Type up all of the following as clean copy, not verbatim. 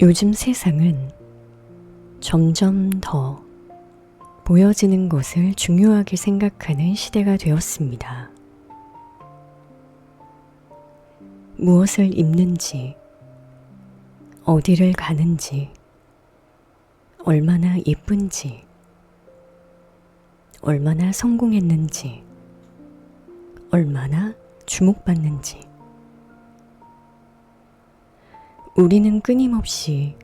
요즘 세상은 점점 더 보여지는 것을 중요하게 생각하는 시대가 되었습니다. 무엇을 입는지, 어디를 가는지, 얼마나 예쁜지, 얼마나 성공했는지, 얼마나 주목받는지, 우리는 끊임없이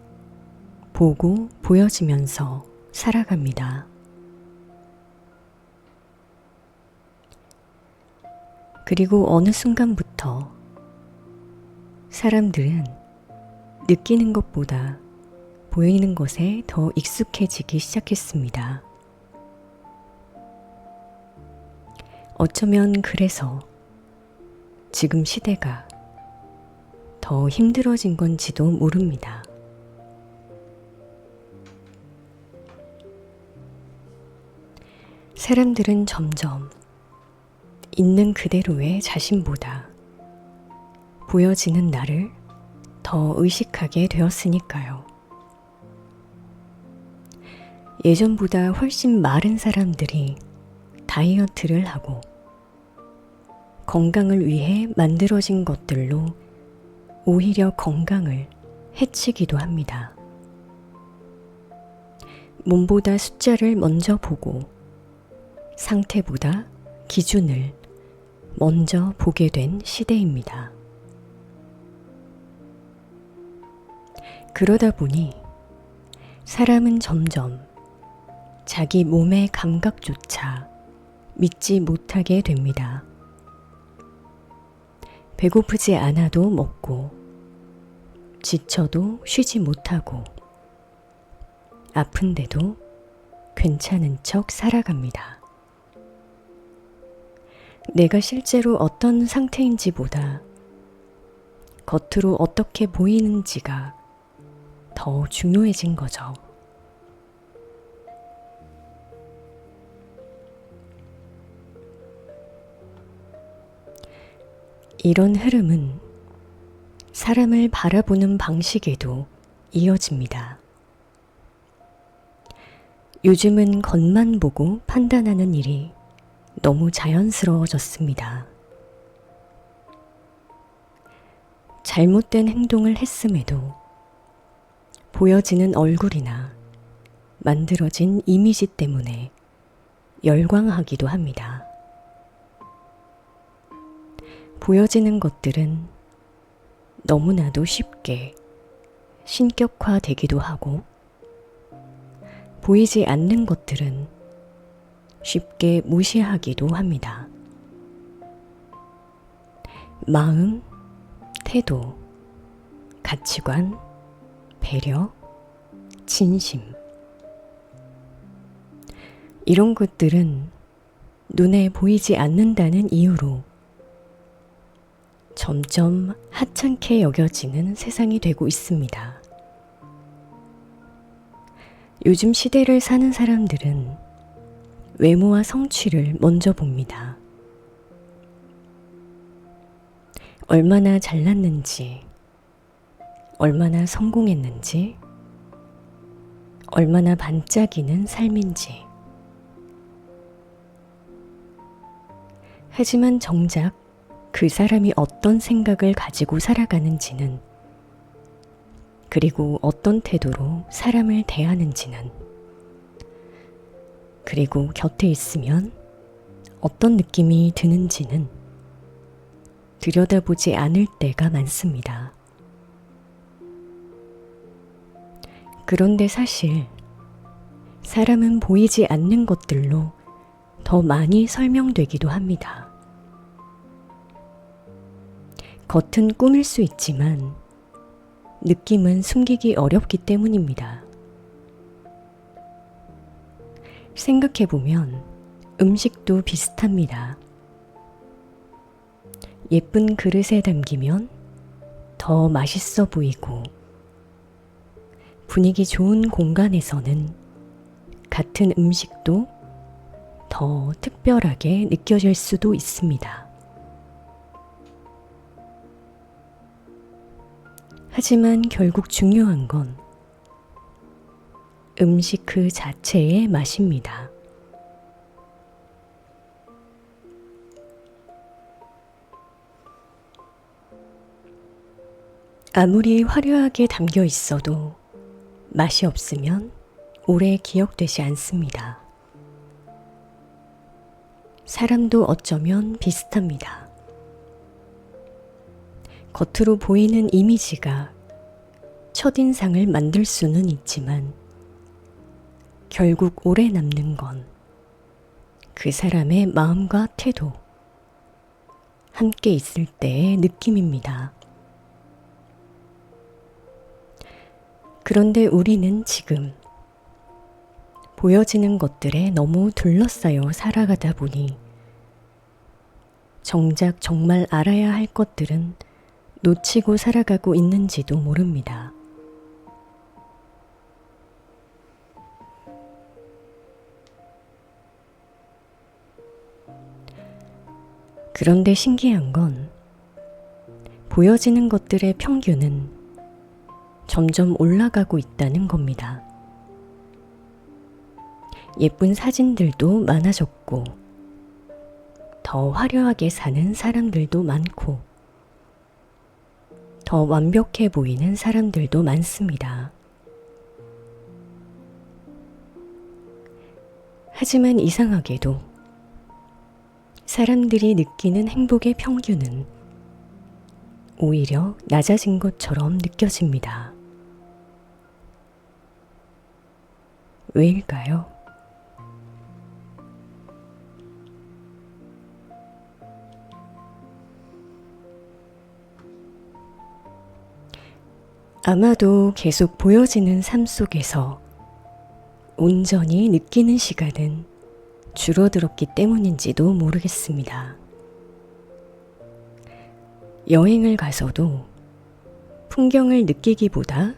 보고 보여지면서 살아갑니다. 그리고 어느 순간부터 사람들은 느끼는 것보다 보이는 것에 더 익숙해지기 시작했습니다. 어쩌면 그래서 지금 시대가 더 힘들어진 건지도 모릅니다. 사람들은 점점 있는 그대로의 자신보다 보여지는 나를 더 의식하게 되었으니까요. 예전보다 훨씬 마른 사람들이 다이어트를 하고 건강을 위해 만들어진 것들로 오히려 건강을 해치기도 합니다. 몸보다 숫자를 먼저 보고 상태보다 기준을 먼저 보게 된 시대입니다. 그러다 보니 사람은 점점 자기 몸의 감각조차 믿지 못하게 됩니다. 배고프지 않아도 먹고, 지쳐도 쉬지 못하고, 아픈데도 괜찮은 척 살아갑니다. 내가 실제로 어떤 상태인지보다 겉으로 어떻게 보이는지가 더 중요해진 거죠. 이런 흐름은 사람을 바라보는 방식에도 이어집니다. 요즘은 겉만 보고 판단하는 일이 너무 자연스러워졌습니다. 잘못된 행동을 했음에도 보여지는 얼굴이나 만들어진 이미지 때문에 열광하기도 합니다. 보여지는 것들은 너무나도 쉽게 신격화되기도 하고, 보이지 않는 것들은 쉽게 무시하기도 합니다. 마음, 태도, 가치관, 배려, 진심. 이런 것들은 눈에 보이지 않는다는 이유로 점점 하찮게 여겨지는 세상이 되고 있습니다. 요즘 시대를 사는 사람들은 외모와 성취를 먼저 봅니다. 얼마나 잘났는지, 얼마나 성공했는지, 얼마나 반짝이는 삶인지. 하지만 정작 그 사람이 어떤 생각을 가지고 살아가는지는, 그리고 어떤 태도로 사람을 대하는지는, 그리고 곁에 있으면 어떤 느낌이 드는지는 들여다보지 않을 때가 많습니다. 그런데 사실 사람은 보이지 않는 것들로 더 많이 설명되기도 합니다. 겉은 꾸밀 수 있지만 느낌은 숨기기 어렵기 때문입니다. 생각해보면 음식도 비슷합니다. 예쁜 그릇에 담기면 더 맛있어 보이고, 분위기 좋은 공간에서는 같은 음식도 더 특별하게 느껴질 수도 있습니다. 하지만 결국 중요한 건 음식 그 자체의 맛입니다. 아무리 화려하게 담겨 있어도 맛이 없으면 오래 기억되지 않습니다. 사람도 어쩌면 비슷합니다. 겉으로 보이는 이미지가 첫인상을 만들 수는 있지만 결국 오래 남는 건 그 사람의 마음과 태도, 함께 있을 때의 느낌입니다. 그런데 우리는 지금 보여지는 것들에 너무 둘러싸여 살아가다 보니 정작 정말 알아야 할 것들은 놓치고 살아가고 있는지도 모릅니다. 그런데 신기한 건 보여지는 것들의 평균은 점점 올라가고 있다는 겁니다. 예쁜 사진들도 많아졌고, 더 화려하게 사는 사람들도 많고, 더 완벽해 보이는 사람들도 많습니다. 하지만 이상하게도 사람들이 느끼는 행복의 평균은 오히려 낮아진 것처럼 느껴집니다. 왜일까요? 아마도 계속 보여지는 삶 속에서 온전히 느끼는 시간은 줄어들었기 때문인지도 모르겠습니다. 여행을 가서도 풍경을 느끼기보다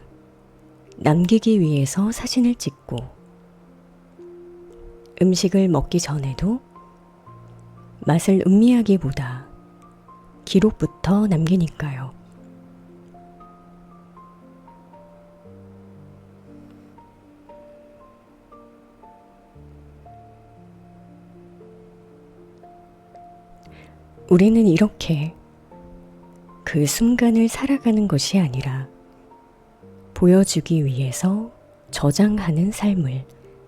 남기기 위해서 사진을 찍고, 음식을 먹기 전에도 맛을 음미하기보다 기록부터 남기니까요. 우리는 이렇게 그 순간을 살아가는 것이 아니라 보여주기 위해서 저장하는 삶을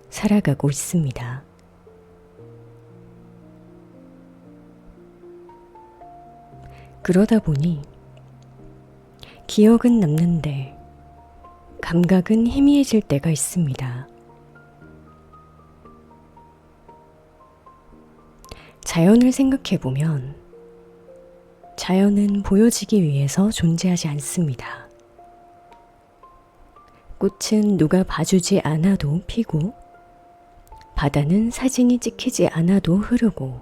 살아가고 있습니다. 그러다 보니 기억은 남는데 감각은 희미해질 때가 있습니다. 자연을 생각해보면 자연은 보여지기 위해서 존재하지 않습니다. 꽃은 누가 봐주지 않아도 피고, 바다는 사진이 찍히지 않아도 흐르고,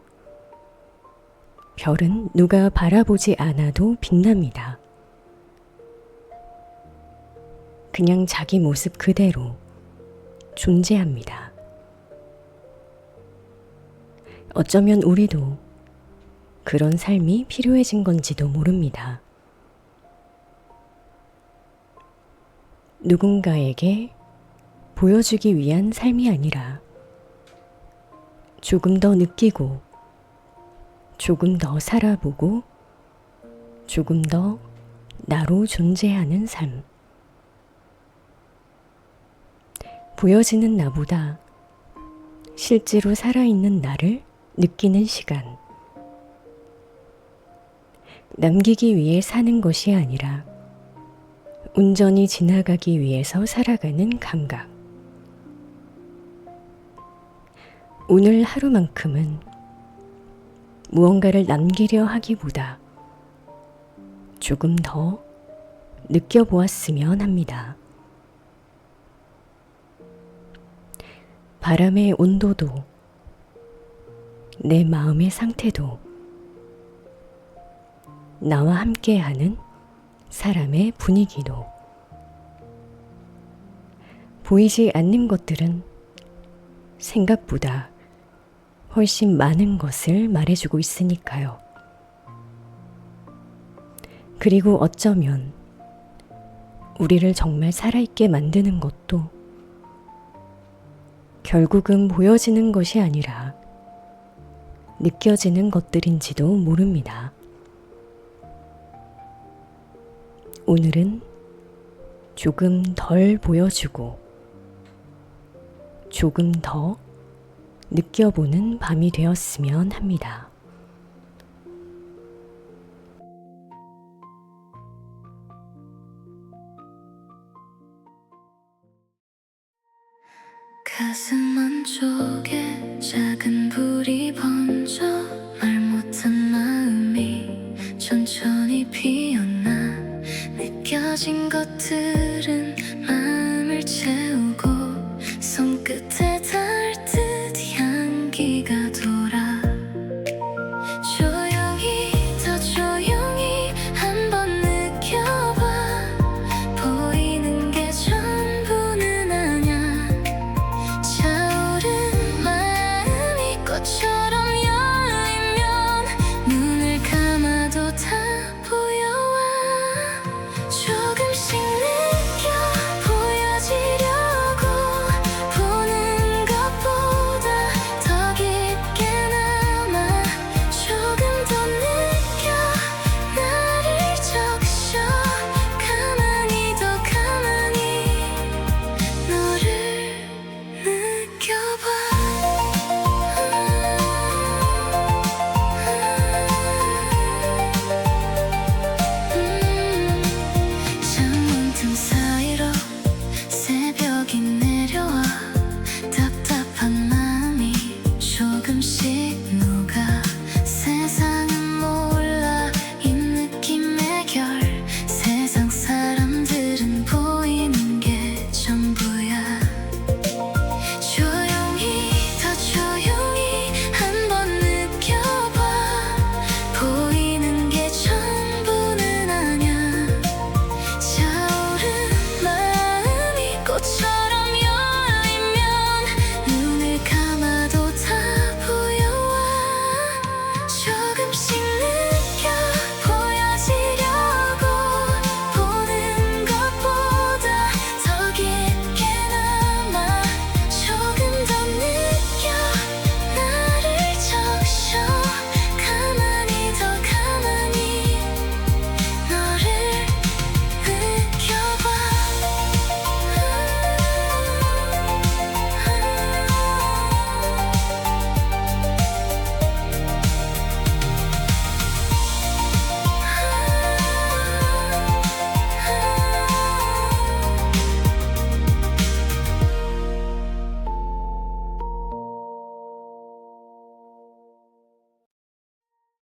별은 누가 바라보지 않아도 빛납니다. 그냥 자기 모습 그대로 존재합니다. 어쩌면 우리도 그런 삶이 필요해진 건지도 모릅니다. 누군가에게 보여주기 위한 삶이 아니라 조금 더 느끼고, 조금 더 살아보고, 조금 더 나로 존재하는 삶. 보여지는 나보다 실제로 살아있는 나를 느끼는 시간. 남기기 위해 사는 것이 아니라 온전히 지나가기 위해서 살아가는 감각. 오늘 하루만큼은 무언가를 남기려 하기보다 조금 더 느껴보았으면 합니다. 바람의 온도도, 내 마음의 상태도, 나와 함께하는 사람의 분위기도, 보이지 않는 것들은 생각보다 훨씬 많은 것을 말해주고 있으니까요. 그리고 어쩌면 우리를 정말 살아있게 만드는 것도 결국은 보여지는 것이 아니라 느껴지는 것들인지도 모릅니다. 오늘은 조금 덜 보여주고 조금 더 느껴보는 밤이 되었으면 합니다. 가슴 안쪽에 작은 불이 번져 말 못한 마음이 천천히 피어나 느껴진 것들